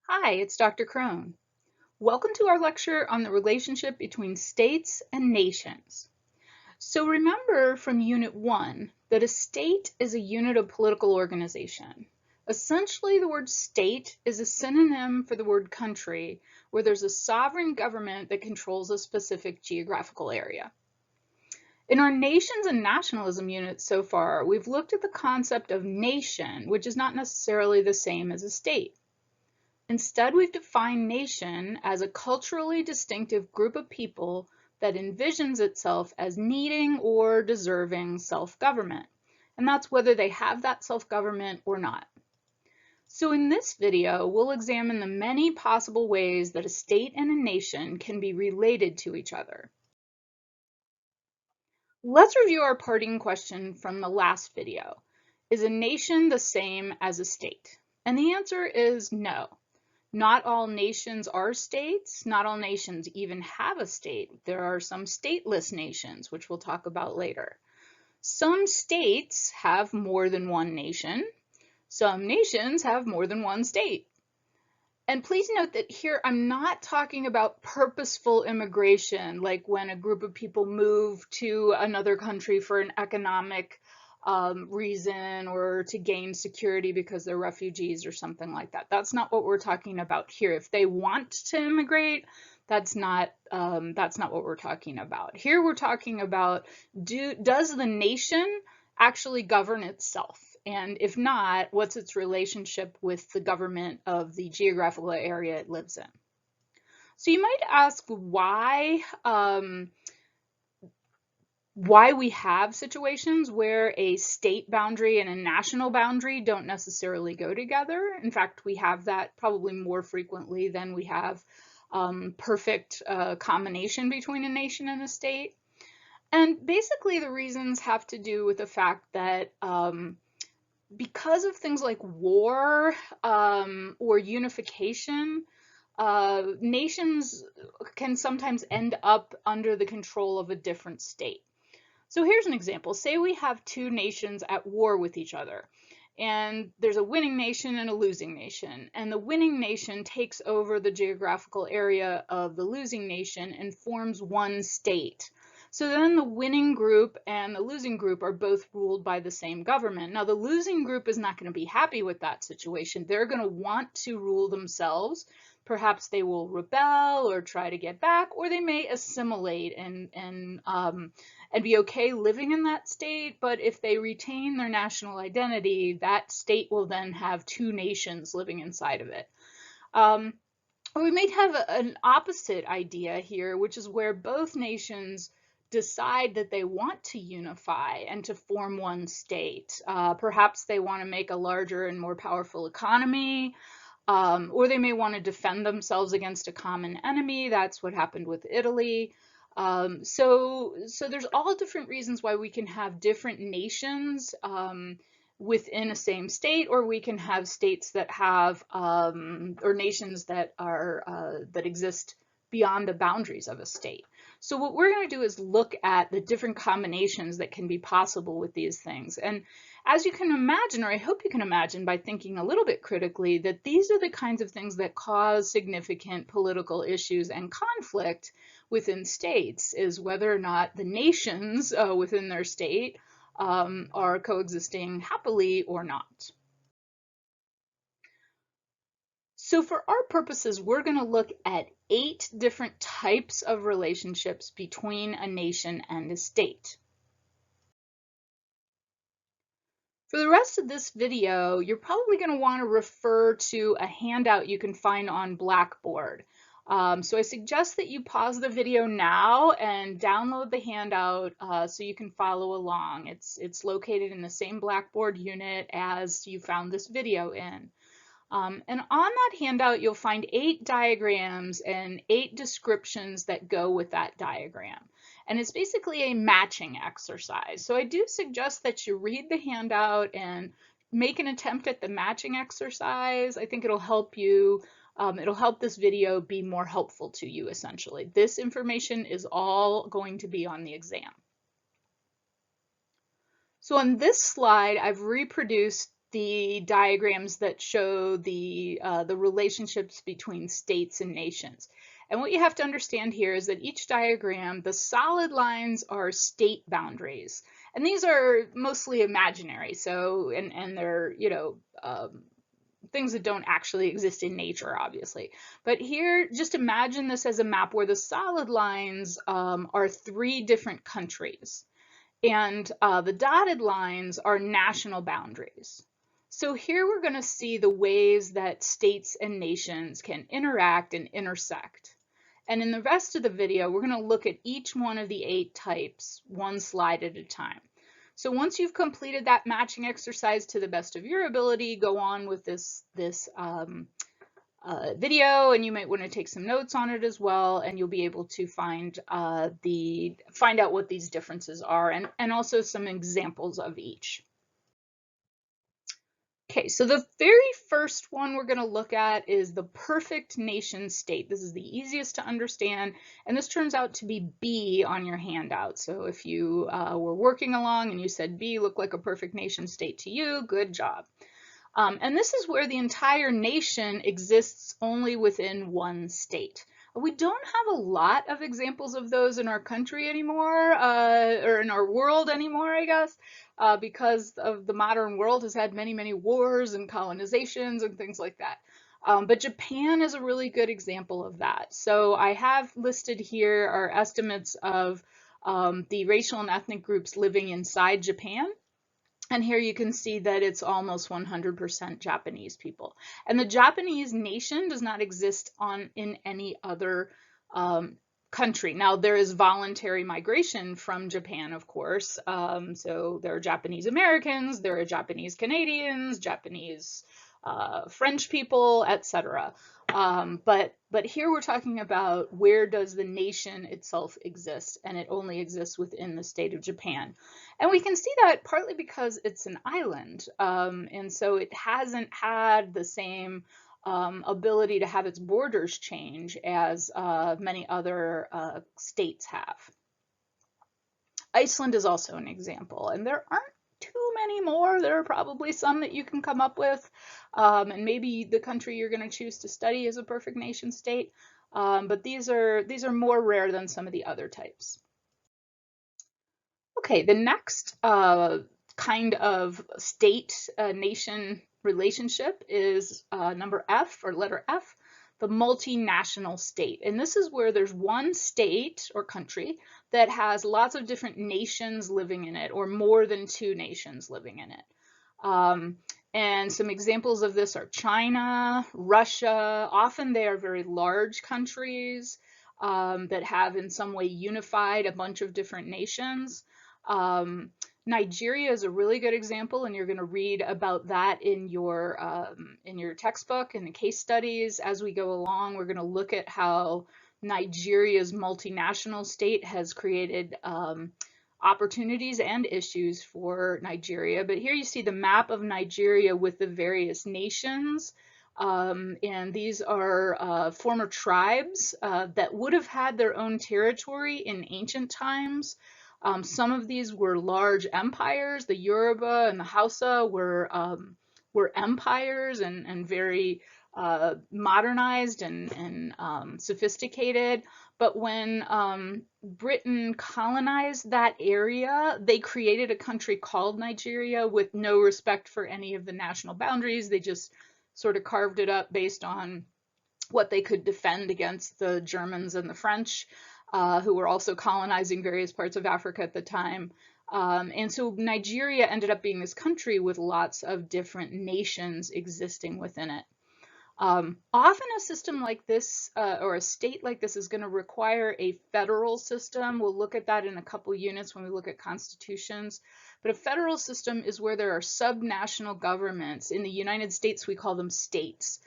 Hi, it's Dr. Crone. Welcome to our lecture on the relationship between states and nations. So remember from Unit 1 that a state is a unit of political organization. Essentially, the word state is a synonym for the word country, where there's a sovereign government that controls a specific geographical area. In our nations and nationalism unit so far, we've looked at the concept of nation, which is not necessarily the same as a state. Instead, we've defined nation as a culturally distinctive group of people that envisions itself as needing or deserving self-government. And that's whether they have that self-government or not. So in this video, we'll examine the many possible ways that a state and a nation can be related to each other. Let's review our parting question from the last video. Is a nation the same as a state? And the answer is no. Not all nations are states. Not all nations even have a state. There are some stateless nations, which we'll talk about later. Some states have more than one nation. Some nations have more than one state. And please note that here I'm not talking about purposeful immigration, like when a group of people move to another country for an economic reason or to gain security because they're refugees or something like that. That's not what we're talking about here. If they want to immigrate, that's not what we're talking about. Here we're talking about does the nation actually govern itself? And if not, what's its relationship with the government of the geographical area it lives in? So you might ask why we have situations where a state boundary and a national boundary don't necessarily go together. In fact, we have that probably more frequently than we have perfect combination between a nation and a state. And basically the reasons have to do with the fact that because of things like war or unification, nations can sometimes end up under the control of a different state. So here's an example. Say we have two nations at war with each other, and there's a winning nation and a losing nation, and the winning nation takes over the geographical area of the losing nation and forms one state. So then the winning group and the losing group are both ruled by the same government. Now the losing group is not going to be happy with that situation. They're going to want to rule themselves. Perhaps they will rebel or try to get back, or they may assimilate and be okay living in that state. But if they retain their national identity, that state will then have two nations living inside of it. Or we may have an opposite idea here, which is where both nations decide that they want to unify and to form one state. Perhaps they want to make a larger and more powerful economy, or they may want to defend themselves against a common enemy. That's what happened with Italy. So there's all different reasons why we can have different nations within a same state, or we can have states that have or nations that are that exist beyond the boundaries of a state. So what we're going to do is look at the different combinations that can be possible with these things. And as you can imagine, or I hope you can imagine by thinking a little bit critically, that these are the kinds of things that cause significant political issues and conflict within states, is whether or not the nations within their state are coexisting happily or not. So for our purposes, we're going to look at 8 different types of relationships between a nation and a state. For the rest of this video, you're probably going to want to refer to a handout you can find on Blackboard. So I suggest that you pause the video now and download the handout so you can follow along. It's located in the same Blackboard unit as you found this video in. And on that handout, you'll find 8 diagrams and 8 descriptions that go with that diagram. And it's basically a matching exercise. So I do suggest that you read the handout and make an attempt at the matching exercise. I think it'll help you. It'll help this video be more helpful to you, essentially. This information is all going to be on the exam. So on this slide, I've reproduced the diagrams that show the relationships between states and nations. And what you have to understand here is that each diagram, the solid lines are state boundaries. And these are mostly imaginary. So, and they're, things that don't actually exist in nature, obviously. But here, just imagine this as a map where the solid lines are 3 different countries. And the dotted lines are national boundaries. So here we're going to see the ways that states and nations can interact and intersect. And in the rest of the video, we're going to look at each one of the 8 types, one slide at a time. So once you've completed that matching exercise to the best of your ability, go on with this video, and you might want to take some notes on it as well, and you'll be able to find out what these differences are, and also some examples of each. Okay, so the very first one we're going to look at is the perfect nation state. This is the easiest to understand, and this turns out to be B on your handout. So if you were working along and you said B looked like a perfect nation state to you, good job. And this is where the entire nation exists only within one state. We don't have a lot of examples of those in our country anymore, or in our world anymore, I guess, because of the modern world has had many, many wars and colonizations and things like that. But Japan is a really good example of that. So I have listed here our estimates of the racial and ethnic groups living inside Japan. And here you can see that it's almost 100% Japanese people. And the Japanese nation does not exist in any other country. Now, there is voluntary migration from Japan, of course. So there are Japanese Americans, there are Japanese Canadians, Japanese French people, etc. But here we're talking about where does the nation itself exist, and it only exists within the state of Japan. And we can see that partly because it's an island, and so it hasn't had the same ability to have its borders change as many other states have. Iceland is also an example, and there aren't too many more. There are probably some that you can come up with, and maybe the country you're going to choose to study is a perfect nation state, but these are more rare than some of the other types. Okay, the next kind of state-nation relationship is number F, or letter F, the multinational state. And this is where there's one state or country that has lots of different nations living in it, or more than 2 nations living in it. And some examples of this are China, Russia. Often they are very large countries that have in some way unified a bunch of different nations. Nigeria is a really good example, and you're going to read about that in your textbook and the case studies as we go along. We're going to look at how Nigeria's multinational state has created opportunities and issues for Nigeria. But here you see the map of Nigeria with the various nations. And these are former tribes that would have had their own territory in ancient times. Some of these were large empires. The Yoruba and the Hausa were empires and very modernized and sophisticated. But when Britain colonized that area, they created a country called Nigeria with no respect for any of the national boundaries. They just sort of carved it up based on what they could defend against the Germans and the French, who were also colonizing various parts of Africa at the time. And so Nigeria ended up being this country with lots of different nations existing within it. Often a system like this, or a state like this, is going to require a federal system. We'll look at that in a couple units when we look at constitutions. But a federal system is where there are subnational governments. In the United States, we call them states.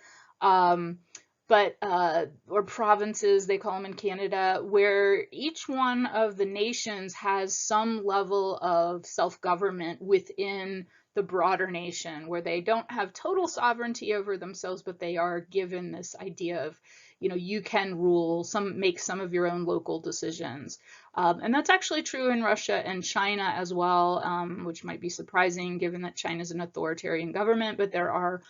Or provinces, they call them in Canada, where each one of the nations has some level of self-government within the broader nation, where they don't have total sovereignty over themselves, but they are given this idea of, you can rule, make some of your own local decisions. And that's actually true in Russia and China as well, which might be surprising given that China is an authoritarian government, but there are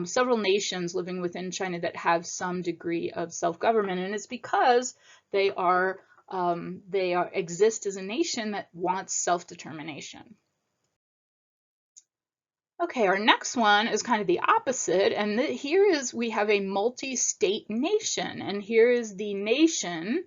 several nations living within China that have some degree of self-government, and it's because they exist as a nation that wants self-determination. Okay, our next one is kind of the opposite, and here is we have a multi-state nation, and here is the nation,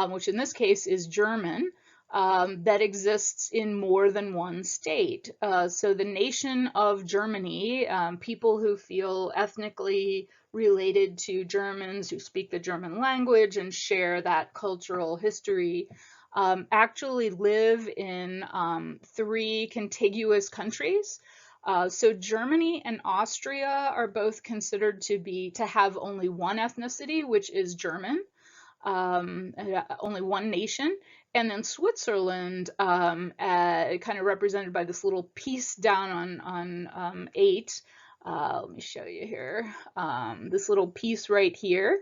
which in this case is German, that exists in more than one state. So the nation of Germany, people who feel ethnically related to Germans, who speak the German language and share that cultural history, actually live in 3 contiguous countries. So Germany and Austria are both considered to have only one ethnicity, which is German, only one nation. And then Switzerland, kind of represented by this little piece down on 8. Let me show you here. This little piece right here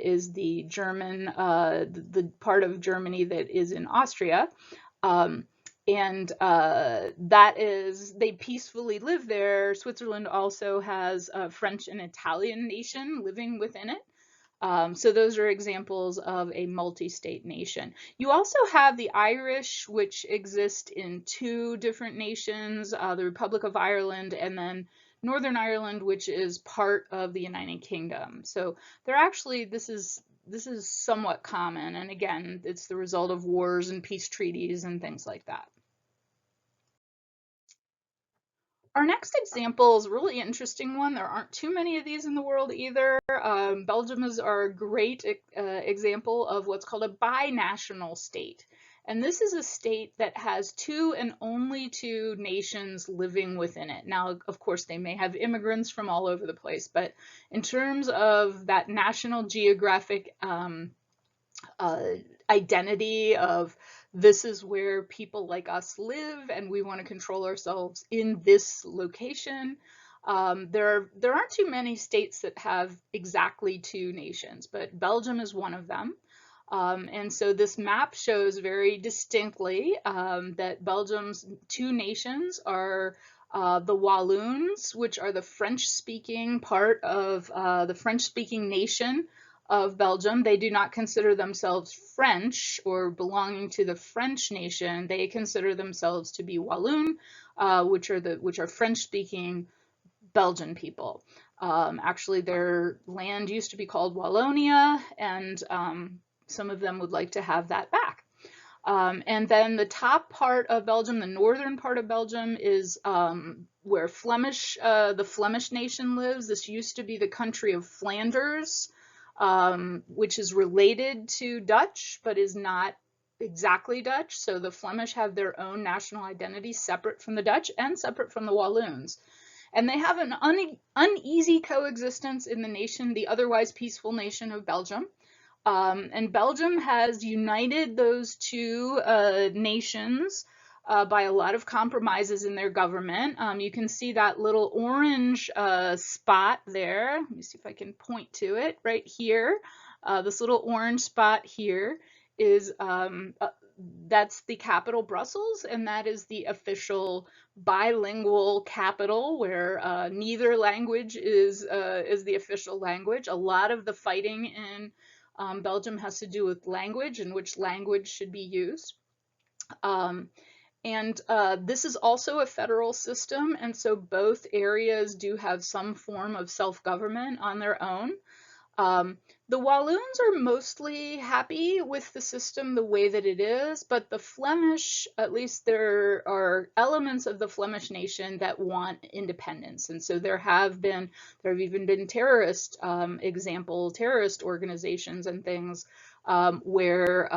is the German, the part of Germany that is in Austria. And that is, they peacefully live there. Switzerland also has a French and Italian nation living within it. So those are examples of a multi-state nation. You also have the Irish, which exist in 2 different nations, the Republic of Ireland and then Northern Ireland, which is part of the United Kingdom. So they're actually, this is somewhat common, and again, it's the result of wars and peace treaties and things like that. Our next example is a really interesting one. There aren't too many of these in the world either. Belgium is our great example of what's called a binational state. And this is a state that has 2 and only 2 nations living within it. Now, of course, they may have immigrants from all over the place, but in terms of that national geographic identity of this is where people like us live and we want to control ourselves in this location. There aren't too many states that have exactly 2 nations, but Belgium is one of them. And so this map shows very distinctly that Belgium's 2 nations are the Walloons, which are the French-speaking part of the French-speaking nation of Belgium. They do not consider themselves French or belonging to the French nation. They consider themselves to be Walloon, which are French-speaking Belgian people. Actually, their land used to be called Wallonia, and some of them would like to have that back. And then the top part of Belgium, the northern part of Belgium, is where the Flemish nation lives. This used to be the country of Flanders, which is related to Dutch, but is not exactly Dutch. So the Flemish have their own national identity separate from the Dutch and separate from the Walloons. And they have an uneasy coexistence in the otherwise peaceful nation of Belgium. And Belgium has united those 2 nations by a lot of compromises in their government. You can see that little orange spot there. Let me see if I can point to it right here. This little orange spot here is that's the capital, Brussels, and that is the official bilingual capital where neither language is the official language. A lot of the fighting in Belgium has to do with language and which language should be used. And this is also a federal system, and so both areas do have some form of self-government on their own. The Walloons are mostly happy with the system the way that it is, but the Flemish, at least there are elements of the Flemish nation that want independence. And so there have even been terrorist organizations and things where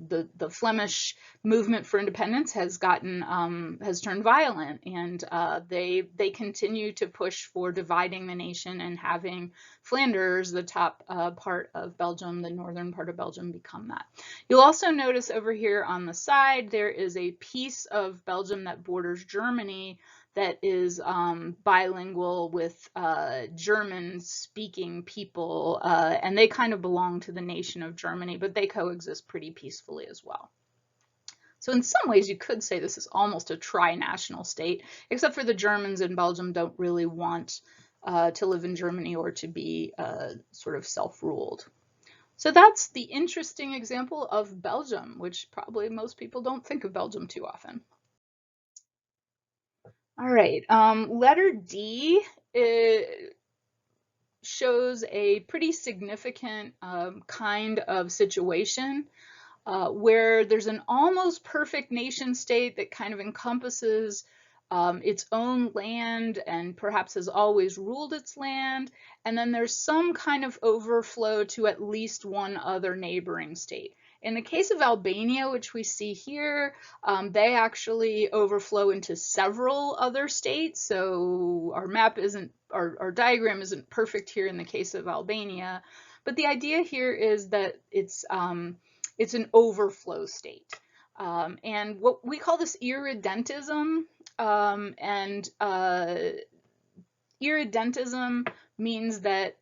the Flemish movement for independence has turned violent, and they continue to push for dividing the nation and having Flanders, the top part of Belgium, the northern part of Belgium, become that. You'll also notice over here on the side there is a piece of Belgium that borders Germany that is bilingual with German-speaking people, and they kind of belong to the nation of Germany, but they coexist pretty peacefully as well. So in some ways, you could say this is almost a tri-national state, except for the Germans in Belgium don't really want to live in Germany or to be sort of self-ruled. So that's the interesting example of Belgium, which probably most people don't think of Belgium too often. All right, letter D shows a pretty significant kind of situation where there's an almost perfect nation state that kind of encompasses its own land and perhaps has always ruled its land, and then there's some kind of overflow to at least one other neighboring state. In the case of Albania, which we see here, they actually overflow into several other states. So our map isn't, our diagram isn't perfect here in the case of Albania, but the idea here is that it's an overflow state. And what we call this irredentism, irredentism means that,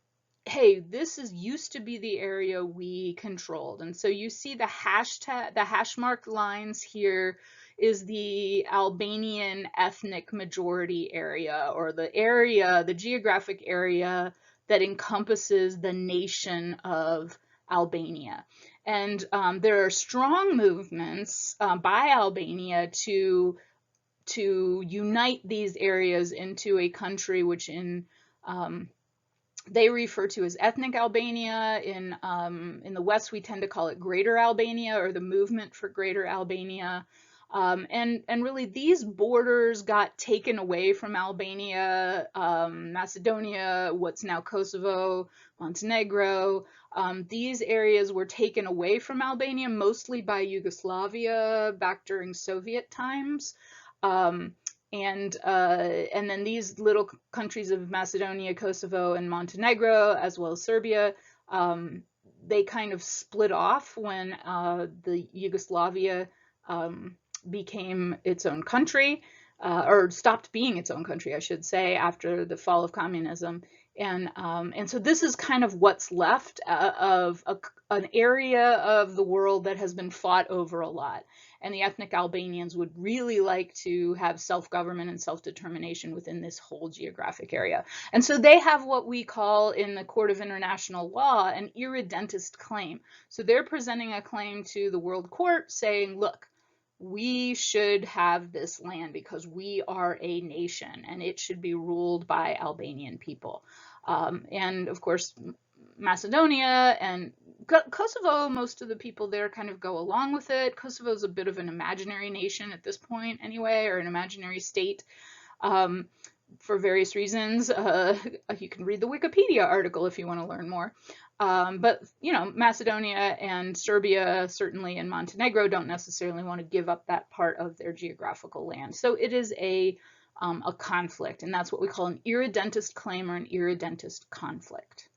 hey, this used to be the area we controlled. And so you see the hash marked lines here is the Albanian ethnic majority area, or the geographic area that encompasses the nation of Albania. And there are strong movements by Albania to unite these areas into a country which they refer to as ethnic Albania. In the West, we tend to call it Greater Albania, or the movement for Greater Albania. And really, these borders got taken away from Albania, Macedonia, what's now Kosovo, Montenegro. These areas were taken away from Albania, mostly by Yugoslavia back during Soviet times. And then these little countries of Macedonia, Kosovo, and Montenegro, as well as Serbia, they kind of split off when the Yugoslavia became its own country, or stopped being its own country, I should say, after the fall of communism. And so this is kind of what's left of an area of the world that has been fought over a lot. And the ethnic Albanians would really like to have self-government and self-determination within this whole geographic area. And so they have what we call in the Court of International Law an irredentist claim. So they're presenting a claim to the World Court saying, look, we should have this land because we are a nation and it should be ruled by Albanian people. And of course, Macedonia and Kosovo, most of the people there kind of go along with it. Kosovo is a bit of an imaginary nation at this point anyway, or an imaginary state for various reasons. You can read the Wikipedia article if you want to learn more. But, you know, Macedonia and Serbia, certainly, and Montenegro don't necessarily want to give up that part of their geographical land. So it is a conflict, and that's what we call an irredentist claim or an irredentist conflict.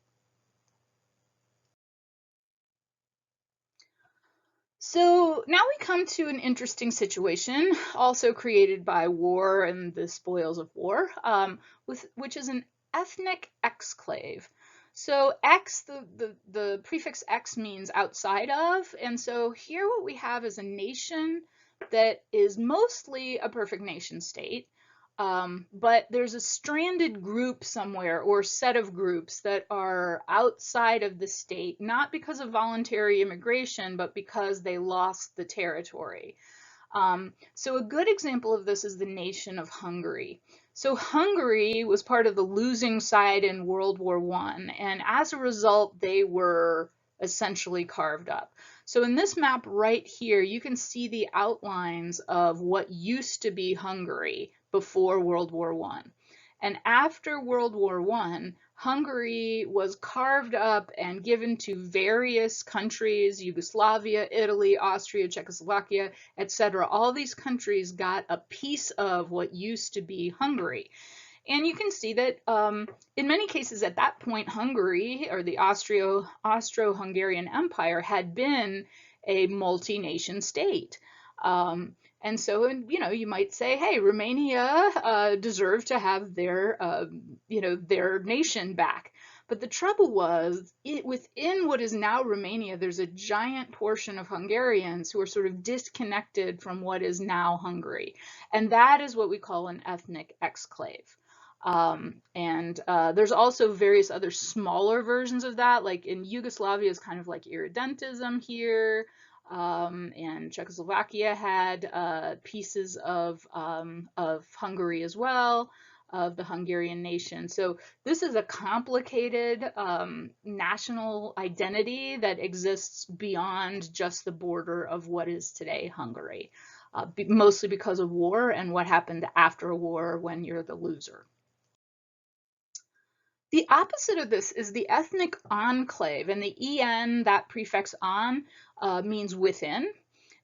So now we come to an interesting situation, also created by war and the spoils of war, which is an ethnic exclave. So X, the prefix X means outside of, and so here what we have is a nation that is mostly a perfect nation state, but there's a stranded group somewhere or set of groups that are outside of the state, not because of voluntary immigration, but because they lost the territory. So a good example of this is the nation of Hungary. So Hungary was part of the losing side in World War I, and as a result, they were essentially carved up. So in this map right here, you can see the outlines of what used to be Hungary before World War I. And after World War I, Hungary was carved up and given to various countries, Yugoslavia, Italy, Austria, Czechoslovakia, etc. All these countries got a piece of what used to be Hungary. And you can see that in many cases at that point, Hungary, or the Austro-Hungarian Empire, had been a multi-nation state. And so, you might say, hey, Romania deserved to have their nation back. But the trouble was, within what is now Romania, there's a giant portion of Hungarians who are sort of disconnected from what is now Hungary. And that is what we call an ethnic exclave. And there's also various other smaller versions of that, like in Yugoslavia is kind of like Irredentism here. And Czechoslovakia had pieces of Hungary as well, of the Hungarian nation. So this is a complicated national identity that exists beyond just the border of what is today Hungary, mostly because of war and what happened after a war when you're the loser. The opposite of this is the ethnic enclave, and the en, that prefix on, means within.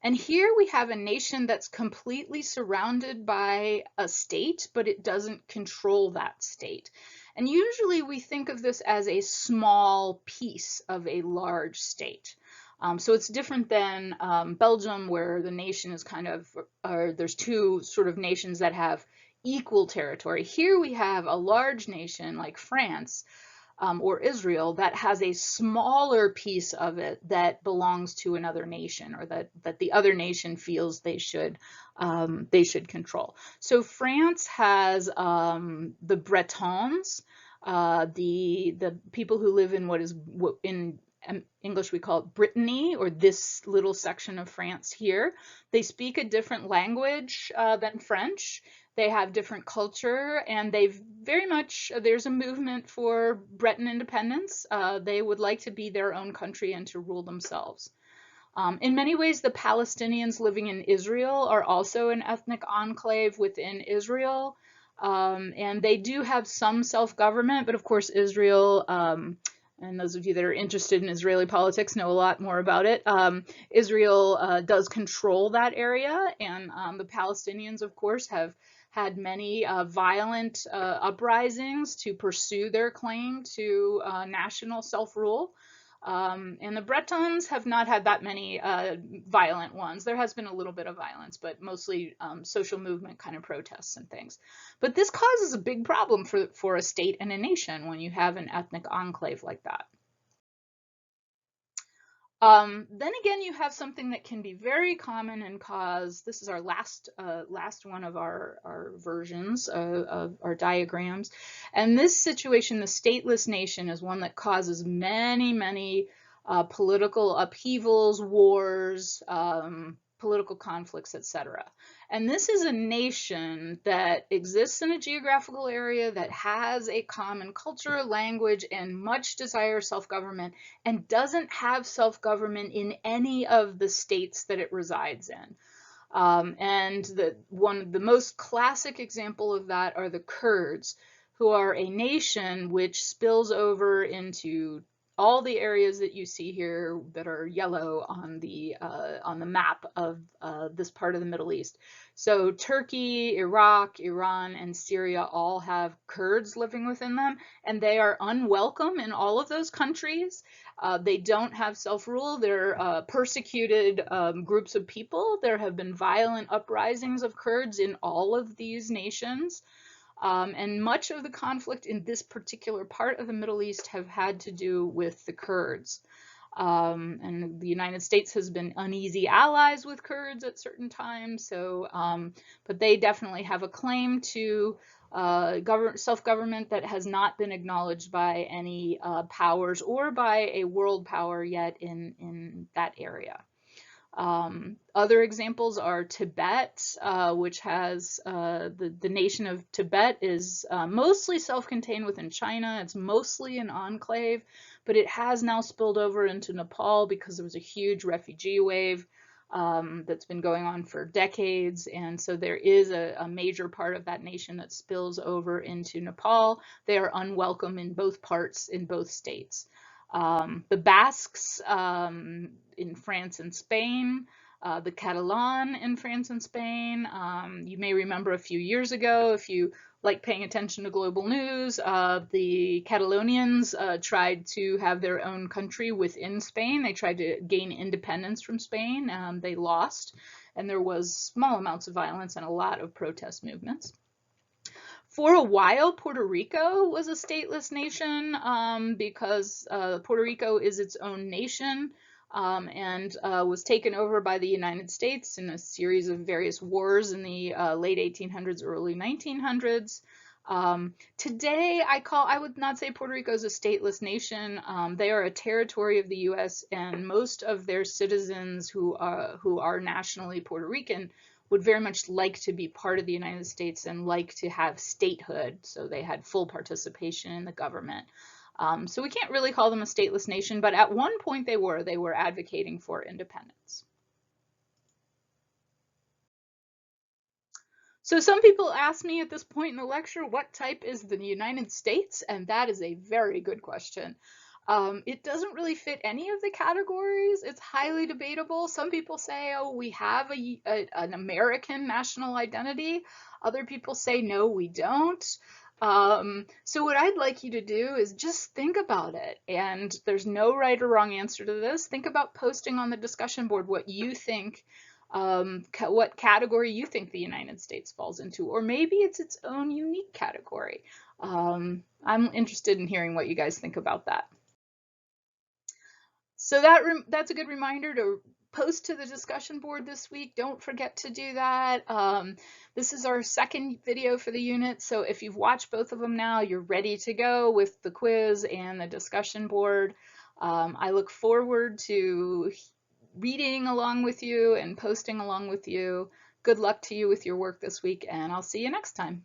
And here we have a nation that's completely surrounded by a state, but it doesn't control that state. And usually we think of this as a small piece of a large state. So it's different than Belgium, where the nation is kind of, there's two sort of nations that have equal territory. Here we have a large nation like France or Israel that has a smaller piece of it that belongs to another nation, or that the other nation feels they should control. So France has the Bretons, the people who live in what in English we call it Brittany, or this little section of France here. They speak a different language than French. They have different culture, and there's a movement for Breton independence. They would like to be their own country and to rule themselves. In many ways, the Palestinians living in Israel are also an ethnic enclave within Israel. And they do have some self-government, but of course Israel, and those of you that are interested in Israeli politics know a lot more about it. Israel does control that area, and the Palestinians, of course, have had many violent uprisings to pursue their claim to national self-rule. And the Bretons have not had that many violent ones. There has been a little bit of violence, but mostly social movement kind of protests and things. But this causes a big problem for a state and a nation when you have an ethnic enclave like that. Then again, you have something that can be very common and cause, this is our last one of our versions of our diagrams. And this situation, the stateless nation, is one that causes many political upheavals, wars, political conflicts, etc. And this is a nation that exists in a geographical area that has a common culture, language, and much desire self-government, and doesn't have self-government in any of the states that it resides in. And the most classic example of that are the Kurds, who are a nation which spills over into all the areas that you see here that are yellow on the map of this part of the Middle East. So Turkey, Iraq, Iran, and Syria all have Kurds living within them, and they are unwelcome in all of those countries. They don't have self-rule. They're persecuted groups of people. There have been violent uprisings of Kurds in all of these nations. And much of the conflict in this particular part of the Middle East have had to do with the Kurds. And the United States has been uneasy allies with Kurds at certain times. So, but they definitely have a claim to self-government that has not been acknowledged by any powers or by a world power yet in that area. Other examples are Tibet, which has the nation of Tibet is mostly self-contained within China. It's mostly an enclave, but it has now spilled over into Nepal because there was a huge refugee wave that's been going on for decades. And so there is a major part of that nation that spills over into Nepal. They are unwelcome in both parts, in both states. The Basques in France and Spain, the Catalan in France and Spain. You may remember a few years ago, if you like paying attention to global news, the Catalonians tried to have their own country within Spain. They tried to gain independence from Spain. They lost. and there was small amounts of violence and a lot of protest movements. For a while, Puerto Rico was a stateless nation because Puerto Rico is its own nation and was taken over by the United States in a series of various wars in the late 1800s, early 1900s. Today, I would not say Puerto Rico is a stateless nation. They are a territory of the U.S., and most of their citizens who are nationally Puerto Rican would very much like to be part of the United States and like to have statehood, so they had full participation in the government. So we can't really call them a stateless nation, but at one point they were advocating for independence. So some people ask me at this point in the lecture, what type is the United States? And that is a very good question. It doesn't really fit any of the categories. It's highly debatable. Some people say, oh, we have an American national identity. Other people say, no, we don't. So what I'd like you to do is just think about it. And there's no right or wrong answer to this. Think about posting on the discussion board what you think, what category you think the United States falls into, or maybe it's its own unique category. I'm interested in hearing what you guys think about that. So that's a good reminder to post to the discussion board this week. Don't forget to do that. This is our second video for the unit, so if you've watched both of them now, you're ready to go with the quiz and the discussion board. I look forward to reading along with you and posting along with you. Good luck to you with your work this week, and I'll see you next time.